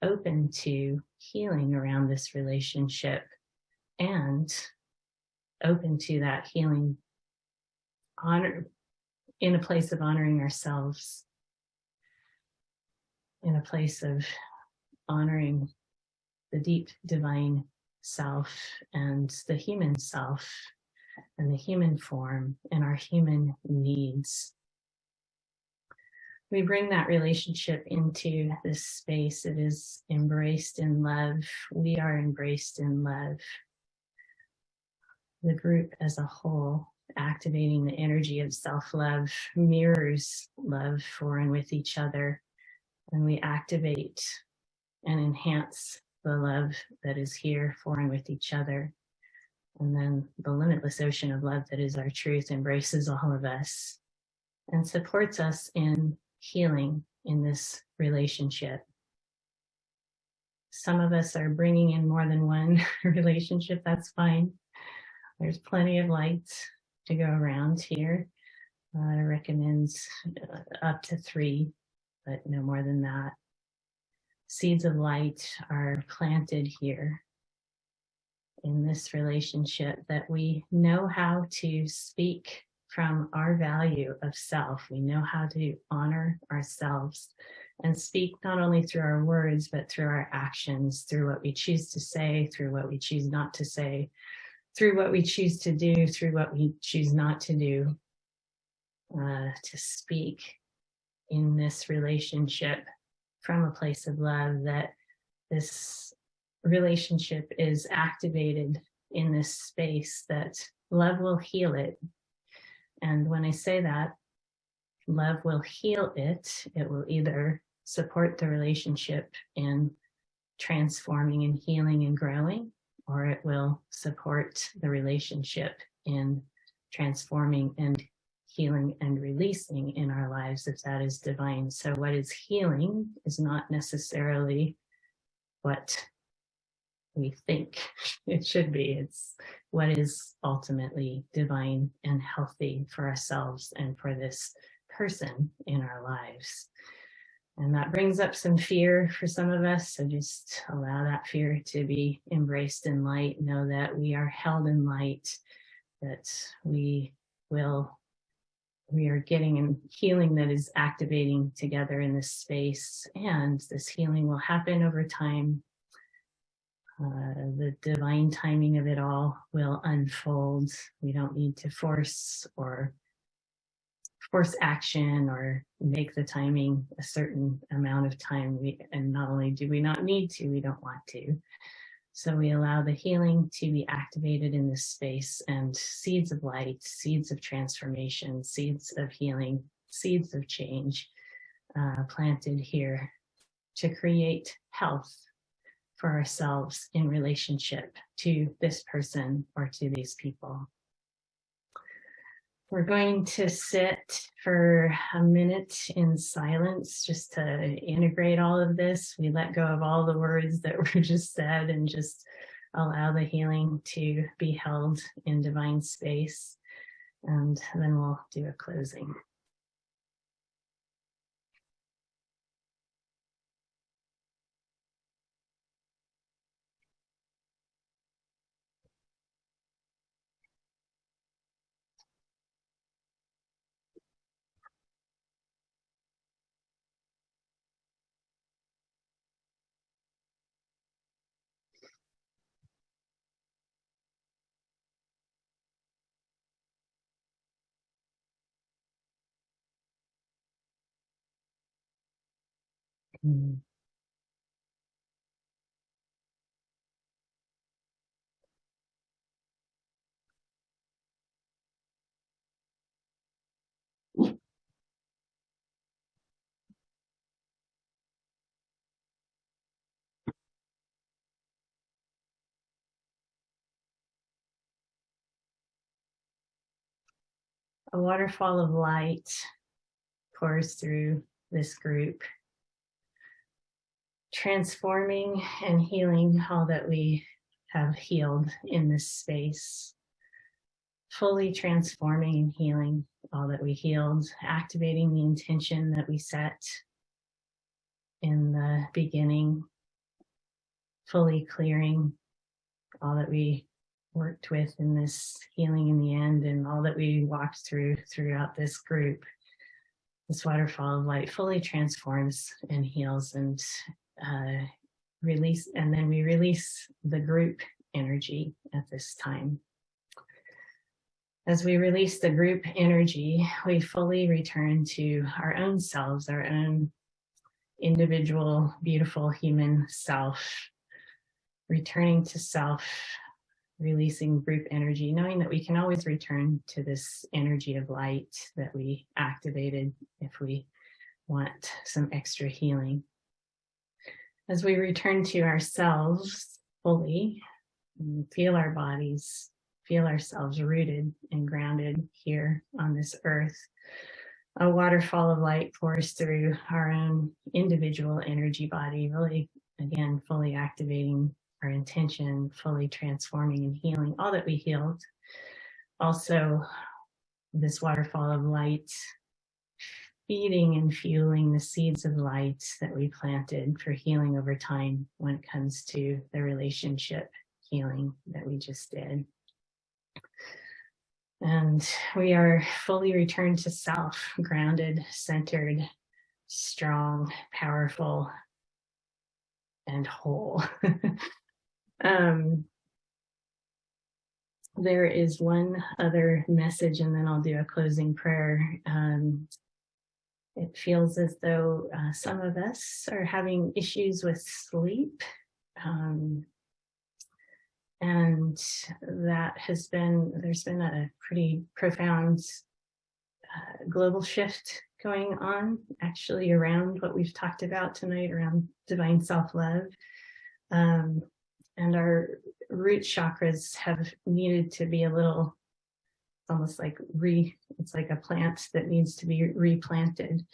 open to healing around this relationship and open to that healing honor in a place of honoring ourselves, in a place of honoring the deep divine self and the human self and the human form and our human needs. We bring that relationship into this space. It is embraced in love. We are embraced in love. The group as a whole, activating the energy of self-love, mirrors love for and with each other. And we activate and enhance the love that is here for and with each other. And then the limitless ocean of love that is our truth embraces all of us and supports us in healing in this relationship. Some of us are bringing in more than one relationship. That's fine. There's plenty of light to go around here. I recommend up to 3, but no more than that. Seeds of light are planted here in this relationship, that we know how to speak from our value of self. We know how to honor ourselves and speak not only through our words, but through our actions, through what we choose to say, through what we choose not to say, through what we choose to do, through what we choose not to do, to speak in this relationship from a place of love, that this relationship is activated in this space, that love will heal it. And when I say that, love will heal it, it will either support the relationship in transforming and healing and growing, or it will support the relationship in transforming and healing and releasing in our lives, if that is divine. So what is healing is not necessarily what we think it should be. It's what is ultimately divine and healthy for ourselves and for this person in our lives. And that brings up some fear for some of us. So just allow that fear to be embraced in light. Know that we are held in light, that we are getting a healing that is activating together in this space. And this healing will happen over time. The divine timing of it all will unfold. We don't need to force action or make the timing a certain amount of time. And not only do we not need to, we don't want to. So we allow the healing to be activated in this space, and seeds of light, seeds of transformation, seeds of healing, seeds of change planted here to create health for ourselves in relationship to this person or to these people. We're going to sit for a minute in silence just to integrate all of this. We let go of all the words that were just said and just allow the healing to be held in divine space. And then we'll do a closing. Mm. A waterfall of light pours through this group, transforming and healing all that we have healed in this space, fully transforming and healing all that we healed, activating the intention that we set in the beginning, fully clearing all that we worked with in this healing in the end, and all that we walked throughout this group. This waterfall of light fully transforms and heals and release, and then we release the group energy at this time. As we release the group energy, we fully return to our own selves, our own individual, beautiful human self, returning to self, releasing group energy, knowing that we can always return to this energy of light that we activated if we want some extra healing. As we return to ourselves fully, feel our bodies, feel ourselves rooted and grounded here on this earth, a waterfall of light pours through our own individual energy body, really, again, fully activating our intention, fully transforming and healing all that we healed. Also, this waterfall of light feeding and fueling the seeds of light that we planted for healing over time when it comes to the relationship healing that we just did. And we are fully returned to self, grounded, centered, strong, powerful, and whole. There is one other message, and then I'll do a closing prayer. It feels as though some of us are having issues with sleep. And that there's been a pretty profound global shift going on, actually, around what we've talked about tonight, around divine self-love. And our root chakras have needed to be a little, almost like it's like a plant that needs to be replanted.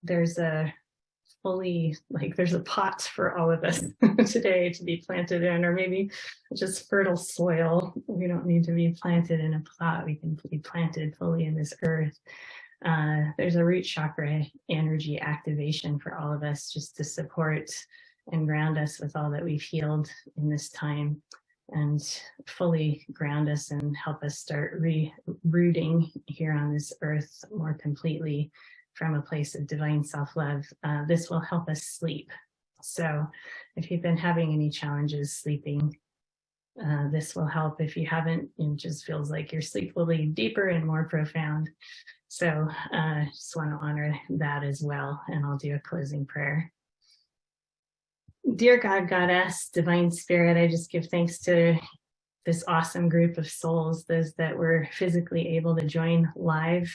There's a pot for all of us today to be planted in, or maybe just fertile soil. We don't need to be planted in a plot. We can be planted fully in this earth. There's a root chakra energy activation for all of us, just to support and ground us with all that we've healed in this time, and fully ground us and help us start rooting here on this earth more completely from a place of divine self-love. This will help us sleep. So if you've been having any challenges sleeping, this will help. If you haven't, it just feels like your sleep will be deeper and more profound. So I just want to honor that as well. And I'll do a closing prayer. Dear God, Goddess, Divine Spirit, I just give thanks to this awesome group of souls, those that were physically able to join live.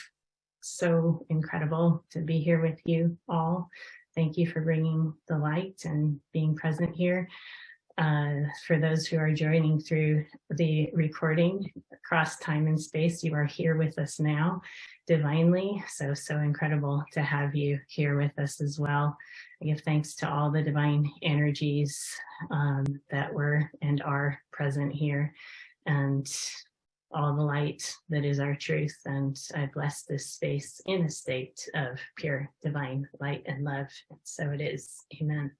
So incredible to be here with you all. Thank you for bringing the light and being present here. For those who are joining through the recording across time and space, you are here with us now divinely. So incredible to have you here with us as well. I give thanks to all the divine energies that were and are present here, and all the light that is our truth. And I bless this space in a state of pure divine light and love. And so it is. Amen.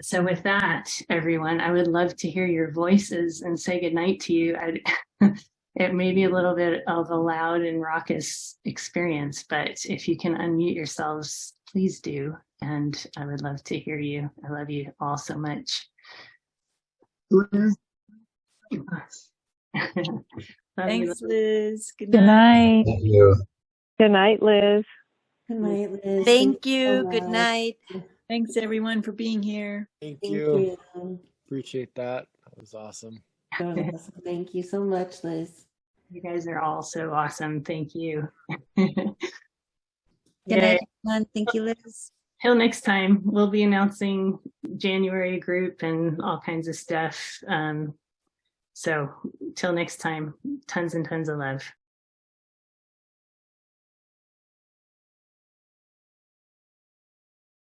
So with that, everyone, I would love to hear your voices and say goodnight to you. It may be a little bit of a loud and raucous experience, but if you can unmute yourselves, please do. And I would love to hear you. I love you all so much. Thanks, Liz. Good night. Thank you. Good night, Liz. Good night, Liz. Thank so you. Good much. night. Thanks everyone for being here. Thank Thank you. you. Appreciate that. That was awesome. Yes, thank you so much, Liz. You guys are all so awesome. Thank you. Good Yay. night, everyone. Thank you, Liz. Till next time, we'll be announcing January group and all kinds of stuff. So till next time, tons and tons of love.